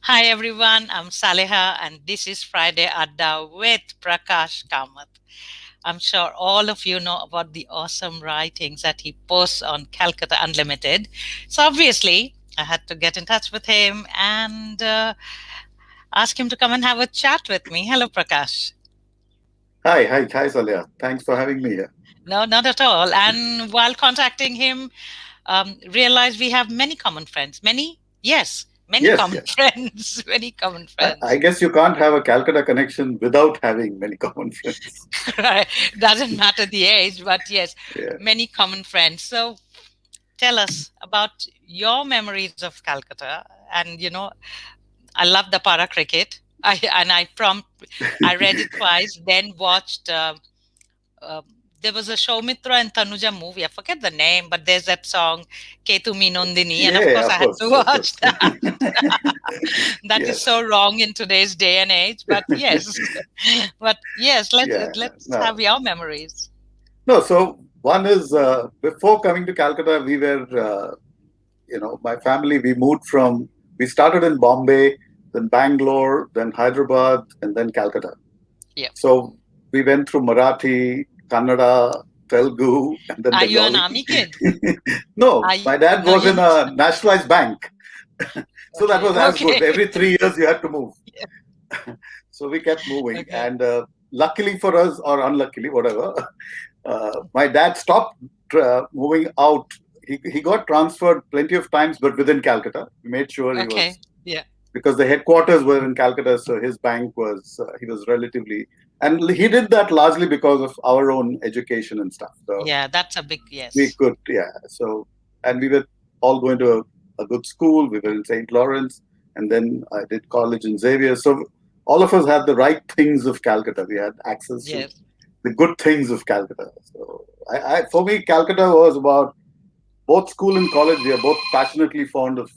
Hi everyone, I'm Saleha and this is Friday Adda with Prakash Kamath. I'm sure all of you know about the awesome writings that he posts on Calcutta Unlimited. So obviously, I had to get in touch with him and ask him to come and have a chat with me. Hello, Prakash. Hi, Salia. Thanks for having me here. No, not at all. And while contacting him, realized we have many common friends. Many? Yes, many Yes, common yes. friends. Many common I friends. guess you can't have a Calcutta connection without having many common friends. Right. Doesn't matter the age, but yes, Yeah. many common friends. So tell us about your memories of Calcutta. And I love the para cricket. I read it twice, then watched. Uh, there was a Shomitra and Tanuja movie. I forget the name, but there's that song Ketumi Nondini, and of Yeah, course I of had course, to of watch course. that. That is Yes. so wrong in today's day and age, but yes, but yes, Yeah. let's No. have your memories. No. So one is before coming to Calcutta, we were, my family. We started in Bombay, then Bangalore, then Hyderabad, and then Calcutta. Yeah. So we went through Marathi, Kannada, Telugu, and then Are you an Bengali. army kid? No, Are you, my dad no, was you in a nationalized bank. So that okay, was as okay, good. Every 3 years you had to move. So we kept moving. okay, And luckily for us, or unluckily, whatever, my dad stopped moving out. He got transferred plenty of times, but within Calcutta. We made sure he was, okay. Yeah, because the headquarters were in Calcutta, so his bank was, he was relatively, and he did that largely because of our own education and stuff. So yeah. That's a big we yes. could, yeah. So, and we were all going to a good school. We were in St. Lawrence, and then I did college in Xavier. So all of us had the right things of Calcutta. We had access to Yes, the good things of Calcutta. So for me, Calcutta was about both school and college. We are both passionately fond of,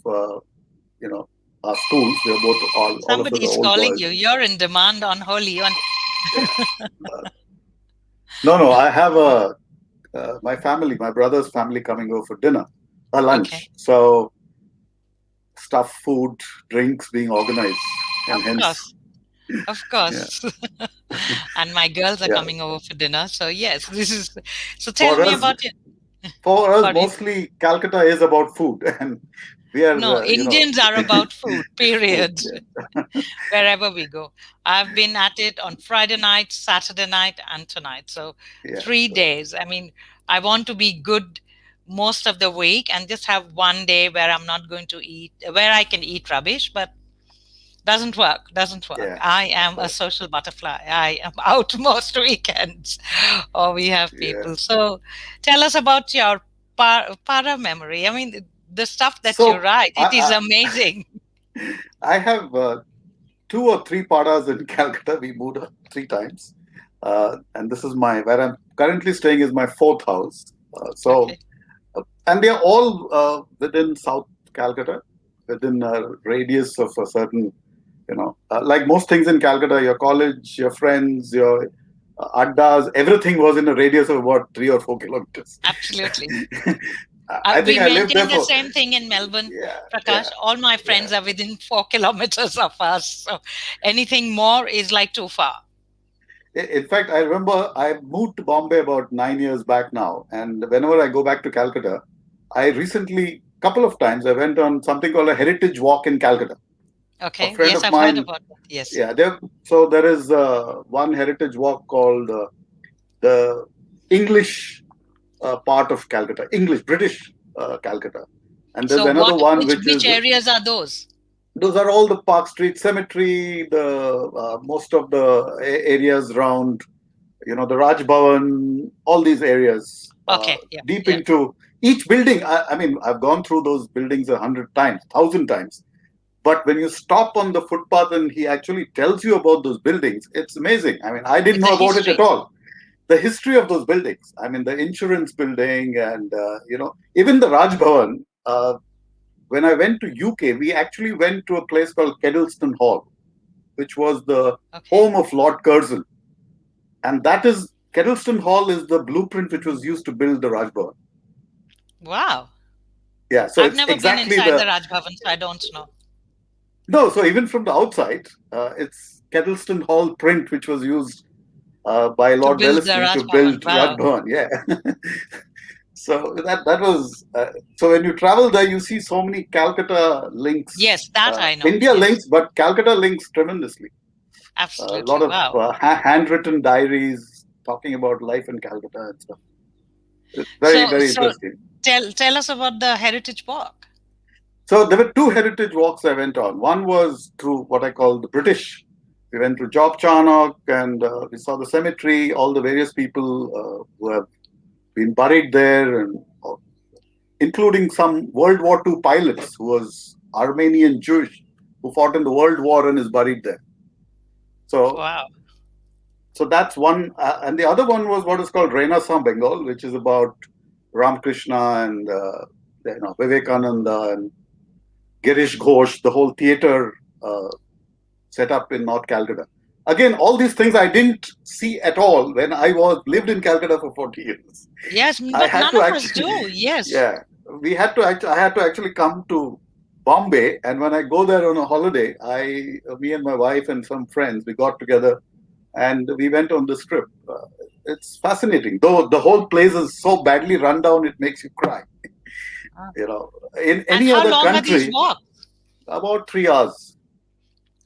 you know, our schools. We are both, all of us somebody are is old calling boys. you. You're in demand on Holy. On Yeah. No, I have my family, my brother's family coming over for dinner, a okay, lunch. So stuff, food, drinks being organized, and of hence, course, of yeah, course. And my girls are yeah. coming over for dinner. So yes, this is. So tell For me us, about it. Sorry. mostly Calcutta is about food, and we are, No, Indians are about food. food. Period. Yeah, Wherever we go. I've been at it on Friday night, Saturday night, and tonight. So yeah. 3 days. I mean, I want to be good most of the week and just have one day where I'm not going to eat, where I can eat rubbish, but doesn't work. Doesn't work. Yeah. I am a So social butterfly. I am out most weekends, or we have yeah. people. So tell us about your para memory. I mean, the stuff that you So write, it is I amazing. I have two or three padas in Calcutta. We moved 3 times, and this is my where I'm currently staying is my fourth house. Okay. And they are all within South Calcutta, within a radius of a certain, like most things in Calcutta, your college, your friends, your addas, everything was in a radius of about 3 or 4 kilometers. Absolutely. I We think I lived there maintain the for, same thing in Melbourne, yeah, yeah, Prakash. All my yeah. friends are within 4 kilometers of us. So anything more is like too far. In fact, I remember I moved to Bombay about 9 years back now, and whenever I go back to Calcutta, I recently, couple of times, I went on something called a heritage walk in Calcutta. A Okay. friend Yes, of I've heard mine, about that. Yes. yeah, there is one heritage walk called the English part of Calcutta, English British Calcutta, and there's So another what? one Which which which is, areas are those? those are all the Park Street Cemetery, the most of the areas around, the Raj Bhavan, all these areas, Okay. Yeah. deep Yeah. into each building. I mean, I've gone through those buildings 100 times, 1,000 times. But when you stop on the footpath and he actually tells you about those buildings, it's amazing. I mean, I didn't It's a know about it at history. all. The history of those buildings. I mean, the insurance building, and even the Raj Bhavan. When I went to UK, we actually went to a place called Kedleston Hall, which was the Okay. home of Lord Curzon, and that is Kedleston Hall is the blueprint which was used to build the Raj Bhavan. Wow. Yeah, so I've it's never been exactly inside the the Raj Bhavan, so I don't know. No, so even from the outside, it's Kettleston Hall print, which was used by To Lord build the Wellesley Raj to Bhavan. build Wow. Rajbhavan. Yeah. So that was so when you travel there, you see so many Calcutta links, Yes, that I know. India Yes, links, but Calcutta links tremendously. A lot absolutely. of Wow. handwritten diaries talking about life in Calcutta and stuff. It's very, So, very so interesting. tell us about the Heritage Walk. So there were two heritage walks I went on. One was through what I call the British. We went to Job Charnock and we saw the cemetery, all the various people who have been buried there, and including some World War II pilots who was Armenian Jewish who fought in the World War and is buried there. So Wow. so that's one, and the other one was what is called Renaissance Bengal, which is about Ramakrishna and Vivekananda and Girish Ghosh, the whole theater set up in North Calcutta. Again, all these things I didn't see at all when I was lived in Calcutta for 40 years. Yes, I but had none to of us actually, do. Yes. yeah, we had to. I had to actually come to Bombay, and when I go there on a holiday, me and my wife and some friends, we got together and we went on this trip. It's fascinating, though the whole place is so badly run down, it makes you cry. Ah. You know, in And any how other long are these country, walks? about 3 hours,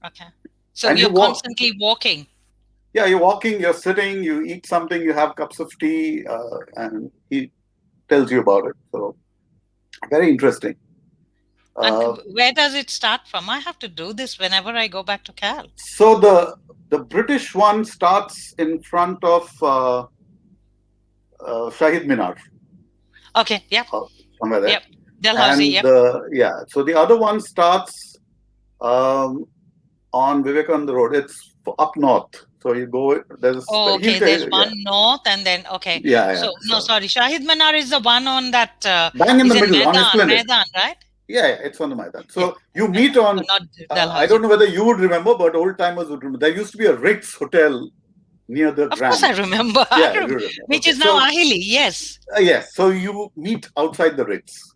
Okay. So and you're you walk. constantly walking. Yeah, you're walking, you're sitting, you eat something, you have cups of tea, and he tells you about it. So very interesting. And Uh, where does it start from? I have to do this whenever I go back to Cal. so the British one starts in front of Shahid Minar, Okay. Yep. uh, somewhere there, Yep. Dalhousie. and Yep. yeah. So the other one starts um, on Vivekananda Road. It's up north. So you go. Oh, He'll okay. tell There's you. one Yeah, north, and then okay. yeah, yeah. So no, So sorry. Shahid Manar is the one on that bang in the is in middle on Maidan, Esplanade. Maidan, right? Yeah, yeah, it's on the Maidan. Yeah. So you meet Maidan. on. Not I don't Dalhousie. know whether you would remember, but old timers would remember. There used to be a Ritz hotel near the Of course, I Grand. remember. Yeah, you remember. Which Okay, is now so Ahili. Yes. yes, so you meet outside the Ritz.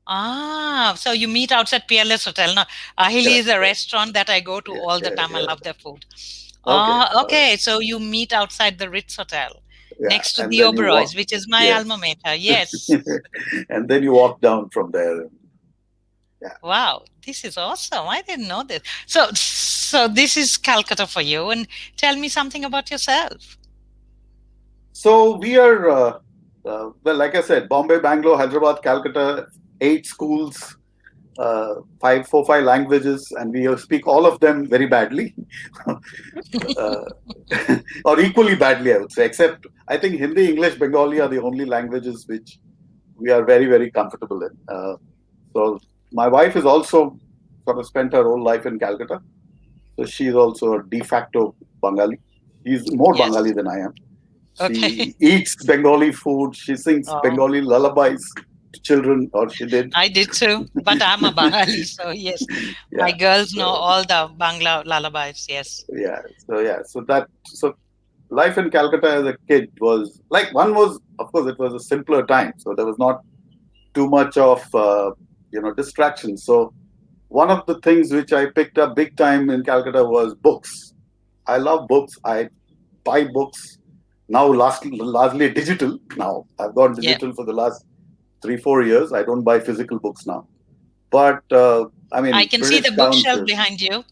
Ah, so you meet outside PLS Hotel. Now, Ahili Correct. is a Correct. restaurant that I go to Yeah, all the yeah, time. I yeah. love their food. Okay. Ah, okay. So you meet outside the Ritz Hotel, Yeah, next to and the then you walk. Oberoi's, which is my alma Yes, mater. Yes. and then you walk down from there. Yeah. Wow, this is awesome. I didn't know this. So this is Calcutta for you. And tell me something about yourself. So we are, well, like I said, Bombay, Bangalore, Hyderabad, Calcutta, 8 schools, five, four, five languages, and we speak all of them very badly, uh, or equally badly, I would say. Except I think Hindi, English, Bengali are the only languages which we are very, very comfortable in. So my wife is also sort of spent her whole life in Calcutta, so she is also a de facto Bengali. She's more Yes. Bengali than I am. Okay. She eats Bengali food. She sings Oh, Bengali lullabies to children, or she did. I did too. But I'm a Bengali, so yes, my Yeah. girls know So all the Bangla lullabies. Yes. so life in Calcutta as a kid was like one was, of course, it was a simpler time, so there was not too much of distraction. So one of the things which I picked up big time in Calcutta was books. I love books. I buy books now, largely digital. Now I've gone Yeah. digital for the last 3 4 years. I don't buy physical books now. But I I mean, can see British the bookshelf Council. behind you.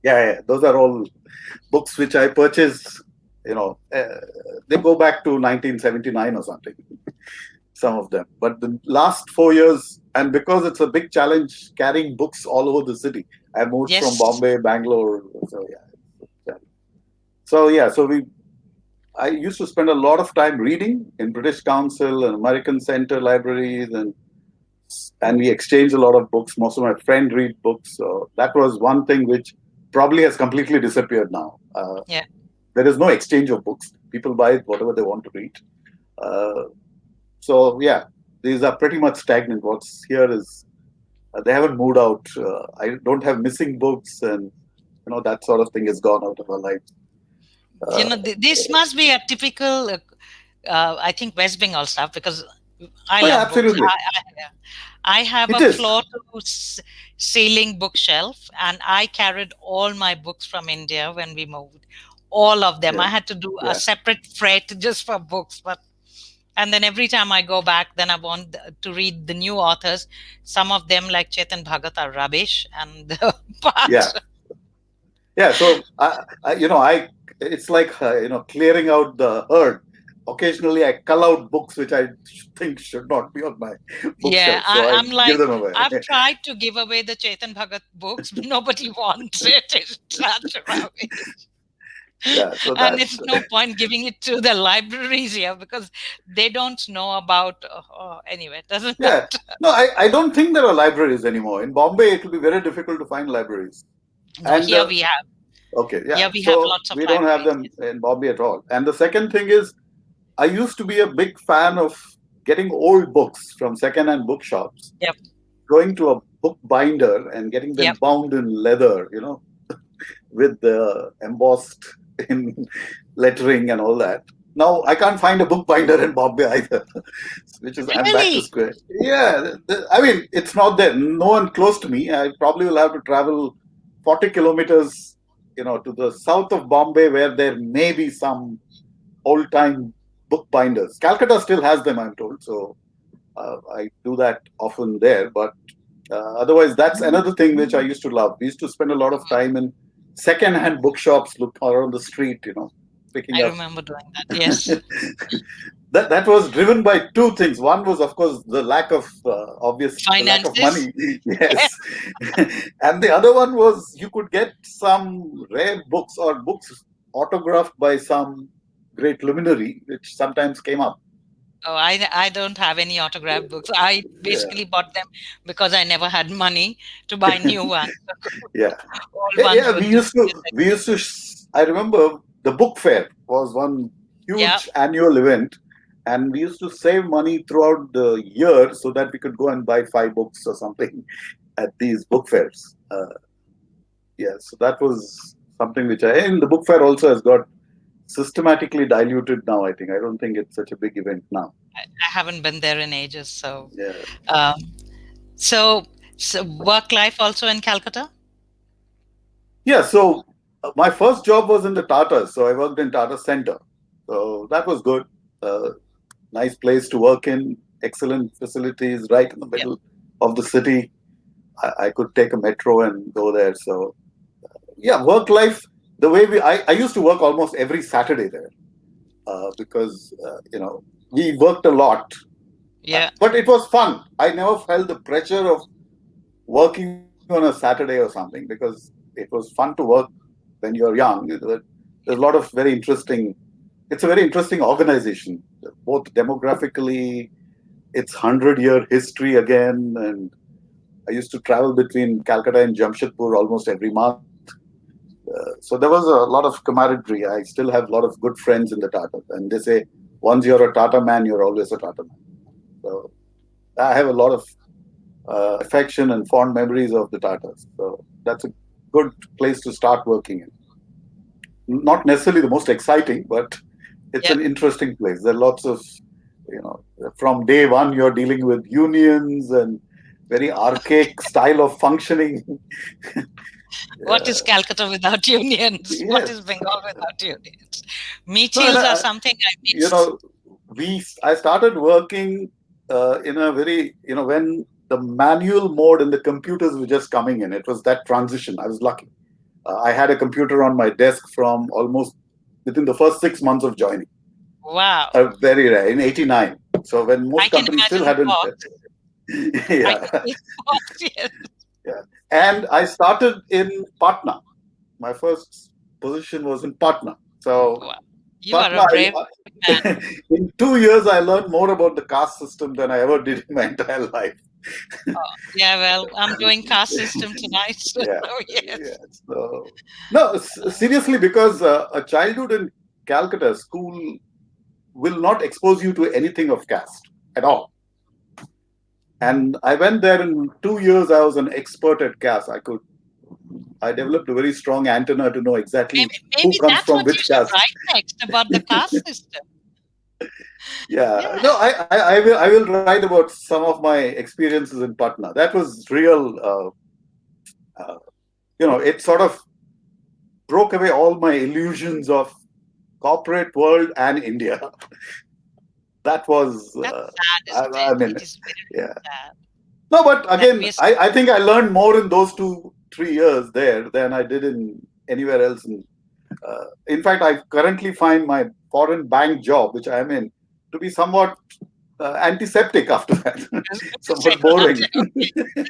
Yeah, yeah, those are all books which I purchased. You know, they go back to 1979 or something. Some of them, but the last 4 years, and because it's a big challenge carrying books all over the city. I moved from Yes. Bombay, Bangalore, so yeah. So we I used to spend a lot of time reading in British Council and American Center libraries, and we exchanged a lot of books. Most of my friends read books, so that was one thing which probably has completely disappeared now. Yeah. There is no exchange of books. People buy whatever they want to read. Uh, so yeah, these are pretty much stagnant. What's here is they haven't moved out. I don't have missing books, and that sort of thing is gone out of our life. Uh, This must be a typical, I think, West Bengal stuff because I oh yeah, love books. absolutely. I have It a is. floor ceiling bookshelf, and I carried all my books from India when we moved. All of them. I Yeah. had to do a Yeah. separate fret just for books, but and then every time I go back, then I want to read the new authors. Some of them, like Chetan Bhagat, are rubbish, and Yeah. but Yeah. So it's like clearing out the herd. Occasionally, I cull out books which I think should not be on my yeah, bookshelf, so I I'm give like, them away. I've tried to give away the Chetan Bhagat books, but nobody wants it. It's such rubbish. Yeah. So And that. it's no point giving it to the libraries here because they don't know about. Anyway, it doesn't Yeah. matter. No, I don't think there are libraries anymore. In Bombay, it will be very difficult to find libraries. No, And here we have. okay, yeah. Here we have So lots of we don't have libraries. them Yes. in Bombay at all. And the second thing is, I used to be a big fan of getting old books from second-hand bookshops, Yep. going to a book binder and getting them Yep. bound in leather, with the embossed in lettering and all that. Now I can't find a bookbinder in Bombay either, which is I'm back to Really? square. Yeah, I mean it's not there. No one close to me. I probably will have to travel 40 kilometers, to the south of Bombay, where there may be some old time bookbinders. Calcutta still has them, I'm told. So I do that often there. But otherwise, that's another thing which I used to love. We used to spend a lot of time in second-hand bookshops, look around the street, picking I up. remember doing that. Yes. That was driven by two things. One was, of course, the lack of Finances. money. Yes, and the other one was you could get some rare books or books autographed by some great luminary, which sometimes came up. Oh, I don't have any autograph books. I Yeah, basically bought them because I never had money to buy new ones. yeah. Old Yeah, ones yeah, would do. I remember the book fair was one Yeah. huge annual event, and we used to save money throughout the year so that we could go and buy 5 books or something at these book fairs. Yeah, so that was something and the book fair also has got systematically diluted now. I think I don't think it's such a big event now. I haven't been there in ages. Yeah, Um, so, so work life also in Calcutta? yeah. So my first job was in the Tatas, so I worked in Tata Center, so that was good. Uh, nice place to work in, excellent facilities right in the Yep. middle of the city. I could take a metro and go there. So yeah, work life. The way I used to work almost every Saturday there, because we worked a lot, Yeah. but it was fun. I never felt the pressure of working on a Saturday or something because it was fun to work when you're young. There's a lot of very interesting. It's a very interesting organization, both demographically. It's 100-year history again, and I used to travel between Calcutta and Jamshedpur almost every month. So there was a lot of camaraderie. I still have a lot of good friends in the Tata, and they say once you're a Tata man, you're always a Tata man. So I have a lot of affection and fond memories of the Tatas. So that's a good place to start working in. Not necessarily the most exciting, but it's Yep. an interesting place. There are lots of, you know, from day one, you're dealing with unions and very archaic style of functioning. What is Calcutta without unions? What is Yes. Bengal without unions? No, Meetings are something I you miss. know, I started working in a very, when the manual mode in the computers were just coming in. It was that transition. I was lucky. I had a computer on my desk from almost within the first 6 months of joining. Wow. Very rare in '89. So when I most can companies still imagine hadn't. what. I can Yeah, see what. Yes. yeah. And I started in Patna. My first position was in Patna. So Wow. You are a Patna, brave man. in 2 years, I learned more about the caste system than I ever did in my entire life. Yeah, well, I'm doing caste system tonight. So Yeah, yeah. yes. So, no, seriously, because a childhood in Calcutta school will not expose you to anything of caste at all. And I went there in 2 years. I was an expert at caste. I developed a very strong antenna to know exactly who Maybe comes that's from what you which should caste. write next about the caste system. Yeah, Yeah. no, I will write about some of my experiences in Patna. That was real. Uh, it sort of broke away all my illusions of corporate world and India. That was, That's sad, isn't I it? mean, It is very, yeah. very sad No, but that again, we are. I think I learned more in those 2, 3 years there than I did in anywhere else. In fact, I currently find my foreign bank job, which I'm in, to be somewhat antiseptic after that, It's good to say somewhat that. boring.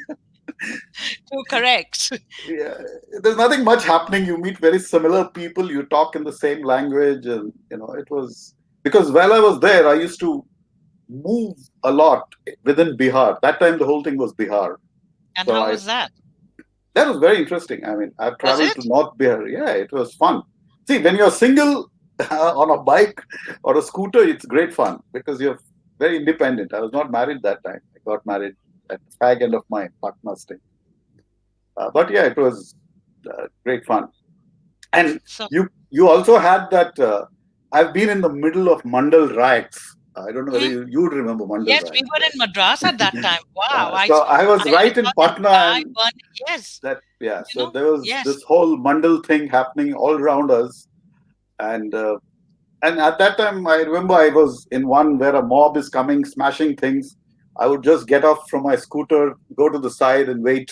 Too correct. Yeah, there's nothing much happening. You meet very similar people, you talk in the same language, and it was because while I was there, I used to move a lot within Bihar. That time, the whole thing was Bihar. And So how was that? that was very interesting. I mean, I've Was traveled to it? North Bihar. Yeah, it was fun. See, when you're single on a bike or a scooter, it's great fun because you're very independent. I was not married that time. I got married at the fag end of my partner's stay. But yeah, it was great fun. And So you also had that. I've been in the middle of Mandal riots. I don't know whether mm, you would remember Mandal yes, we riots. were in Madras at that time. Wow, So I was I right in saw the Patna, entire and one. Yes, that yeah. you So know. there was Yes. this whole Mandal thing happening all around us, and at that time I remember I was in one where a mob is coming, smashing things. I would just get off from my scooter, go to the side, and wait,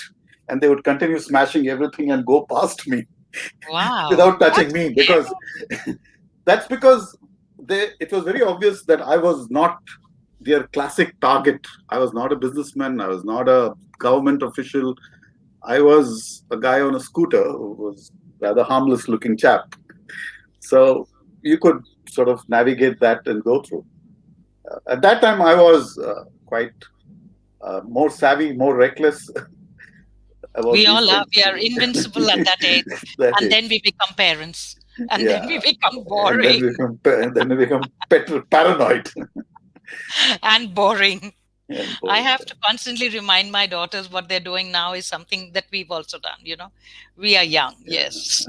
and they would continue smashing everything and go past me Wow, without touching that's me because scary. that's because it was very obvious that I was not their classic target. I was not a businessman. I was not a government official. I was a guy on a scooter who was rather harmless looking chap. So you could sort of navigate that and go through. At that time, I was quite more savvy, more reckless about We these all are. things. We are invincible at that age, That and then is, we become parents, and then yeah. we become And then boring we become paranoid and boring. and I bored. have to constantly remind my daughters what they're doing now is something that we've also done. We are young. Yeah. Yes.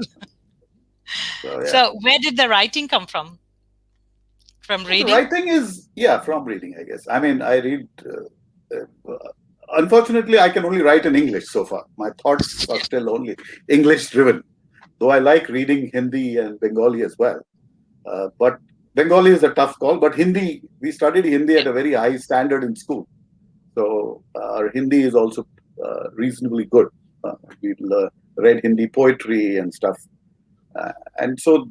So yeah. So, where did the writing come from? From The reading? writing is, yeah, from reading, I guess. I mean, I read. Unfortunately, I can only write in English so far. My thoughts are still only English driven, though I like reading Hindi and Bengali as well. But Bengali is a tough call. But Hindi, we studied Hindi Yeah. at a very high standard in school. So our Hindi is also reasonably good. We read Hindi poetry and stuff. And so,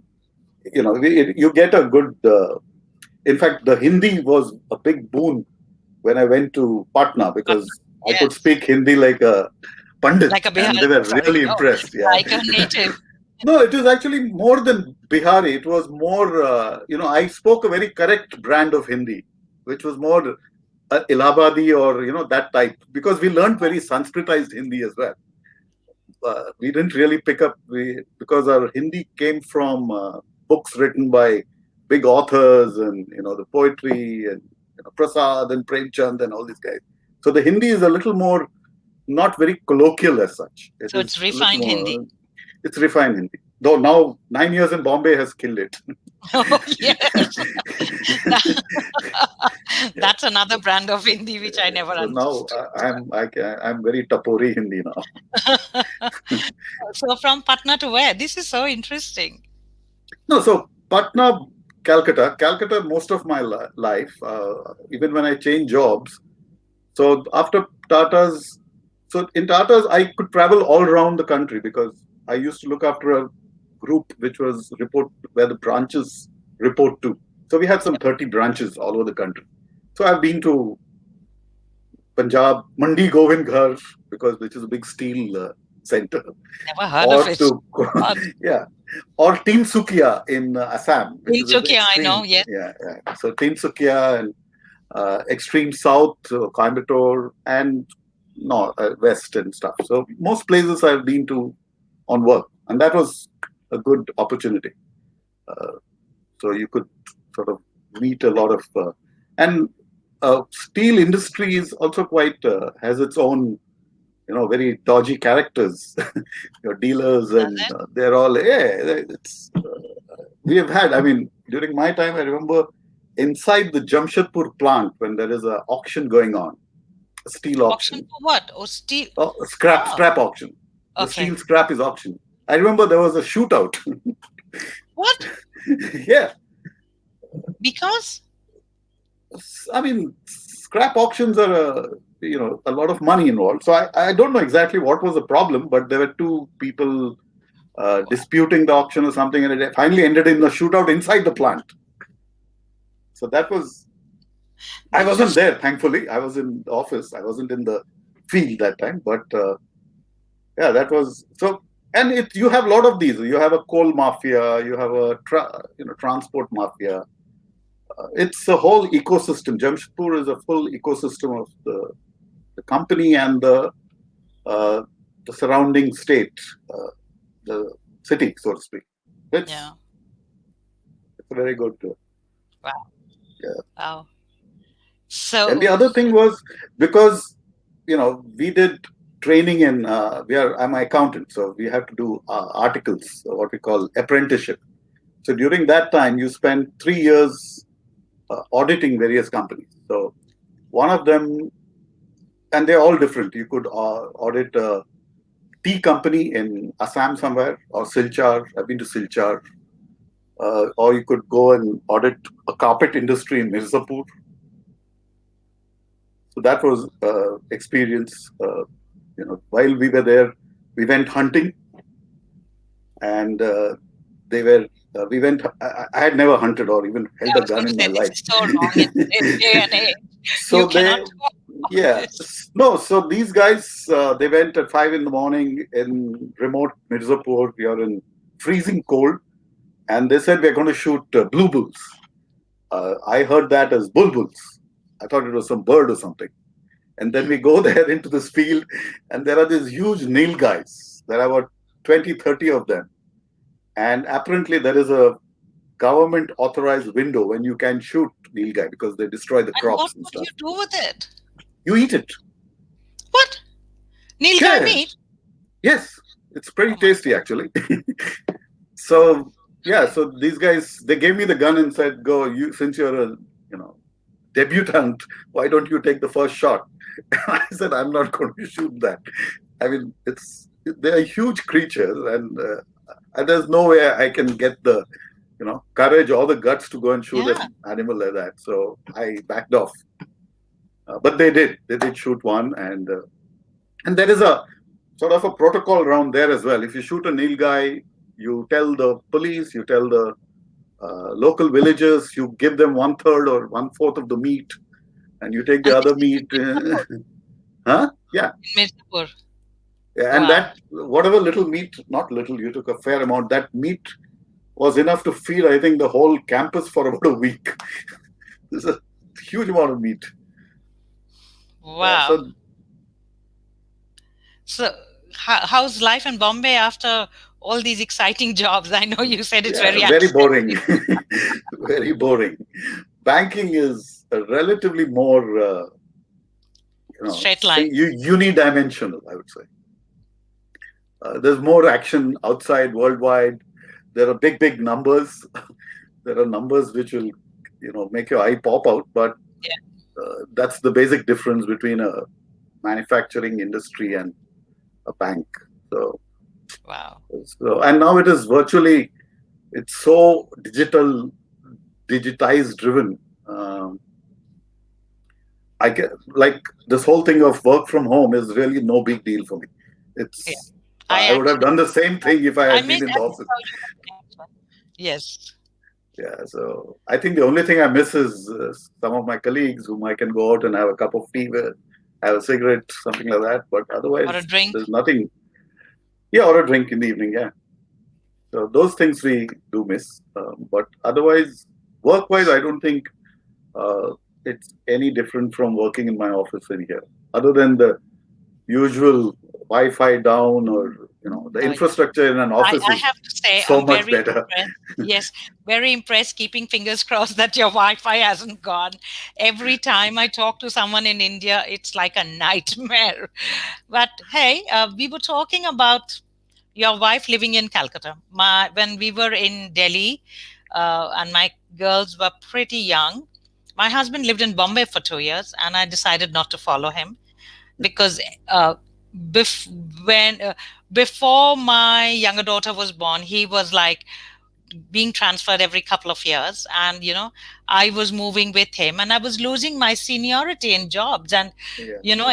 you get a good. In fact, the Hindi was a big boon when I went to Patna But because I could yes, speak Hindi like a Pandit, like a and Bihar. they were Sorry, really no, impressed. Yeah. like a native. No, it was actually more than Bihari. It was more, I spoke a very correct brand of Hindi, which was more Allahabadi or, that type, because we learned very Sanskritized Hindi as well. We didn't really pick up, because our Hindi came from books written by big authors and, the poetry and Prasad and Premchand and all these guys. So the Hindi is a little more, not very colloquial as such. It So it's is a little refined Hindi. more, it's refined Hindi. Though now 9 years in Bombay has killed it. Oh, yes. That- Yeah. That's another brand of Hindi which I never So now understood. I'm very tapori Hindi now. So from Patna to where? This is so interesting. No, so Patna, Calcutta, most of my life, even when I changed jobs. So after Tata's, so in Tata's, I could travel all around the country because I used to look after a group which was report where the branches report to. So we had some 30 branches all over the country. So I've been to Punjab, Mandi Govindgarh, because which is a big steel center, Never heard of or it. to God. yeah, or Tinsukia in Assam, which is the Tinsukia, I know, extreme. yes. Yeah. So Tinsukia and extreme south, Coimbatore, and no west and stuff. So most places I've been to on work, and that was a good opportunity. Uh, so you could sort of meet a lot of and steel industry is also quite has its own very dodgy characters. Your dealers Does and it? they're all it's we have had. I mean, during my time, I remember inside the Jamshedpur plant when there is a auction going on, a steel Auction auction, for what? Oh, steel. scrap Oh, scrap auction. The Okay. steel scrap is auctioned. I remember there was a shootout. What? Yeah, Because I mean, scrap auctions are a lot of money involved. So I don't know exactly what was the problem, but there were two people disputing the auction or something, and it finally ended in a shootout inside the plant. So that was, I wasn't there, thankfully. I was in the office. I wasn't in the field that time, but yeah, that was so. And you have a lot of these. You have a coal mafia. You have a transport mafia. It's a whole ecosystem. Jamshedpur is a full ecosystem of the company and uh, the surrounding state, uh, the city, so to speak. It's yeah. it's a very good. Wow. Yeah. Wow. And the So other thing was because we did training in I'm an accountant, so we have to do articles, what we call apprenticeship. So during that time, you spend 3 years auditing various companies. So one of them, and they're all different. You could audit a tea company in Assam somewhere, or Silchar. I've been to Silchar. Or you could go and audit a carpet industry in Mirzapur. So that was experience. While we were there, we went hunting, and they were. We went. I had never hunted or even held I a was going gun to in my say this life. is so wrong in this day and age. You So cannot they, talk about yeah, this. no. So these guys, they went at 5 in the morning in remote Mirzapur. We are in freezing cold, and they said we're going to shoot blue bulls. I heard that as bulbuls. I thought it was some bird or something. And then we go there into this field, and there are these huge nail guys. There are about 20, 30 of them. And apparently, there is a government authorized window when you can shoot nilgai because they destroy the And what crops and would stuff. you do with it? You eat it. What? Nilgai Yeah, meat? yes, it's pretty Oh my tasty God. actually. So yeah, Okay. so these guys they gave me the gun and said, "Go, you since you're a you know debutant, why don't you take the first shot?" I said, "I'm not going to shoot that. I mean, they're huge creatures, and there's no way I can get the courage or the guts to go and shoot Yeah. an animal like that." So I backed off. But they did. They did shoot one, and there is a sort of a protocol around there as well. If you shoot a nilgai, you tell the police, you tell the local villagers, you give them one third or one fourth of the meat, and you take And the this other is meat. Huh? Yeah. in Mirzapur. Yeah, and Wow. that whatever little meat, not little, you took a fair amount. That meat was enough to feed, I think, the whole campus for about a week. This is a huge amount of meat. Yeah. Wow. So So, how's life in Bombay after all these exciting jobs? I know you said it's yeah, very very boring. unsettling. Very boring. Banking is relatively more, Straight line. unidimensional, I would say. There's more action outside, worldwide. There are big, big numbers. There are numbers which will, make your eye pop out. But Yeah. that's the basic difference between a manufacturing industry and a bank. So, Wow. and now it is virtually, it's so digitized driven. Um, I get like this whole thing of work from home is really no big deal for me. Yeah. It's I I would have actually, done the same thing if I I had miss been in the office. how you were doing it. Yes. Yeah, so I think the only thing I miss is some of my colleagues whom I can go out and have a cup of tea with, have a cigarette, something like that. But Or a otherwise, drink. there's nothing. Yeah, or a drink in the evening. Yeah, so those things we do miss. But otherwise, work-wise, I don't think uh, it's any different from working in my office in here, other than the usual Wi-Fi down or the Oh, yeah. infrastructure in an office I is have to say, so I'm much very better. impressed. Yes, very impressed, keeping fingers crossed that your Wi Fi hasn't gone. Every time I talk to someone in India, it's like a nightmare. But hey, we were talking about your wife living in Calcutta. When we were in Delhi, and my girls were pretty young, my husband lived in Bombay for 2 years, and I decided not to follow him because bef- when before my younger daughter was born, he was like being transferred every couple of years, and I was moving with him, and I was losing my seniority in jobs, and Yeah,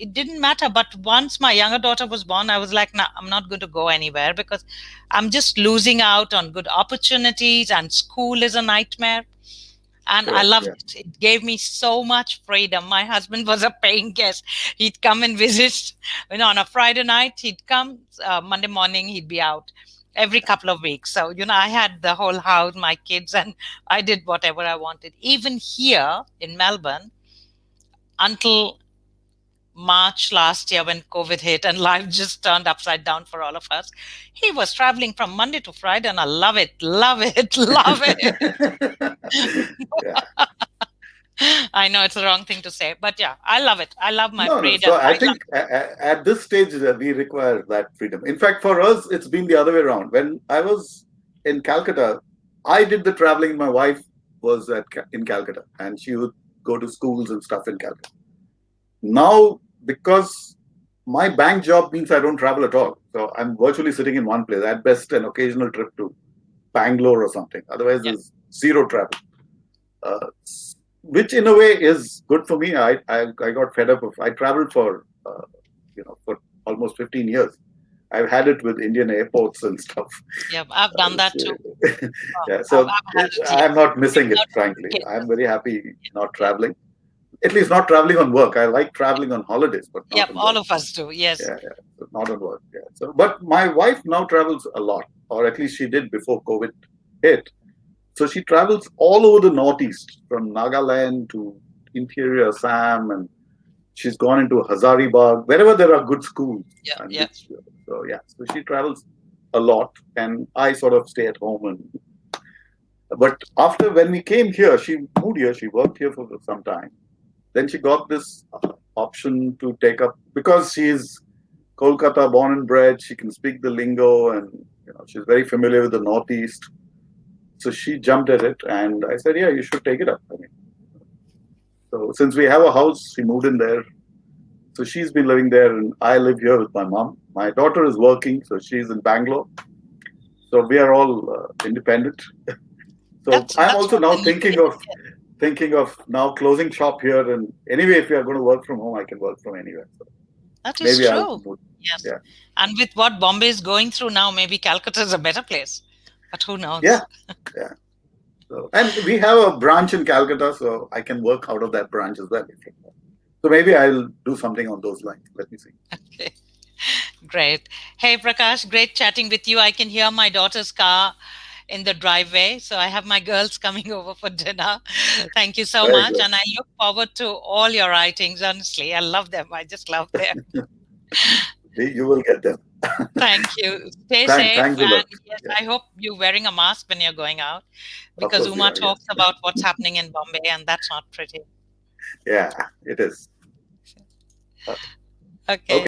it didn't matter. But once my younger daughter was born, I was like, nah, I'm not going to go anywhere, because I'm just losing out on good opportunities, and school is a nightmare. And I correct. loved Yeah, it. It gave me so much freedom. My husband was a paying guest. He'd come and visit. On a Friday night, he'd come. Monday morning, he'd be out. Every couple of weeks. So I had the whole house, my kids, and I did whatever I wanted. Even here in Melbourne, until March last year, when COVID hit and life just turned upside down for all of us, he was traveling from Monday to Friday, and I love it, love it, love it. yeah. I know it's the wrong thing to say, but yeah, I love it. I love my No, no. freedom. So I I love. think at this stage we require that freedom. In fact, for us, it's been the other way around. When I was in Calcutta, I did the traveling. My wife was in Calcutta, and she would go to schools and stuff in Calcutta. Now, because my bank job means I don't travel at all, so I'm virtually sitting in one place. At best, an occasional trip to Bangalore or something. Otherwise, Yeah, there's zero travel. Uh, which in a way is good for me. I got fed up of. I traveled for for almost 15 years. I've had it with Indian airports and stuff. yeah, I've done that too. Yeah, I've so had it. I'm Yes, not missing it. without Frankly, kids. I'm very happy not Yeah, traveling. At least not traveling on work. I like traveling on holidays, but yeah, not on all work. of us do. Yes. Yeah, yeah, but not on work. Yeah. So, but my wife now travels a lot, or at least she did before COVID hit. So she travels all over the Northeast, from Nagaland to interior Assam, and she's gone into Hazaribagh, wherever there are good schools. Yeah, And yeah. which, so yeah, so she travels a lot, and I sort of stay at home. And but after when we came here, she moved here. She worked here for some time. Then she got this option to take up because she's Kolkata born and bred. She can speak the lingo, and she's very familiar with the Northeast. So she jumped at it, and I said, "Yeah, you should take it up." I mean, so since we have a house, she moved in there. So she's been living there, and I live here with my mom. My daughter is working, so she's in Bangalore. So we are all independent. So I'm That's also what now the new age. thinking of now closing shop here. And anyway, if we are going to work from home, I can work from anywhere. So That is maybe I'll true. move. Yes. Yeah, And with what Bombay is going through now, maybe Calcutta is a better place. But who yeah, knows? yeah. So and we have a branch in Calcutta, so I can work out of that branch as well. So maybe I'll do something on those lines. Let me see. Okay. Great. Hey, Prakash, great chatting with you. I can hear my daughter's car in the driveway. So I have my girls coming over for dinner. Thank you so Very much. good. And I look forward to all your writings, honestly. I love them. I just love them. You will get them. Thank you. Stay safe. Thanks a lot. And yes, Yeah, I hope you're wearing a mask when you're going out, of because course we Uma are. Yes. talks about what's happening in Bombay, and that's not pretty. Yeah, it is. Uh, Okay. okay.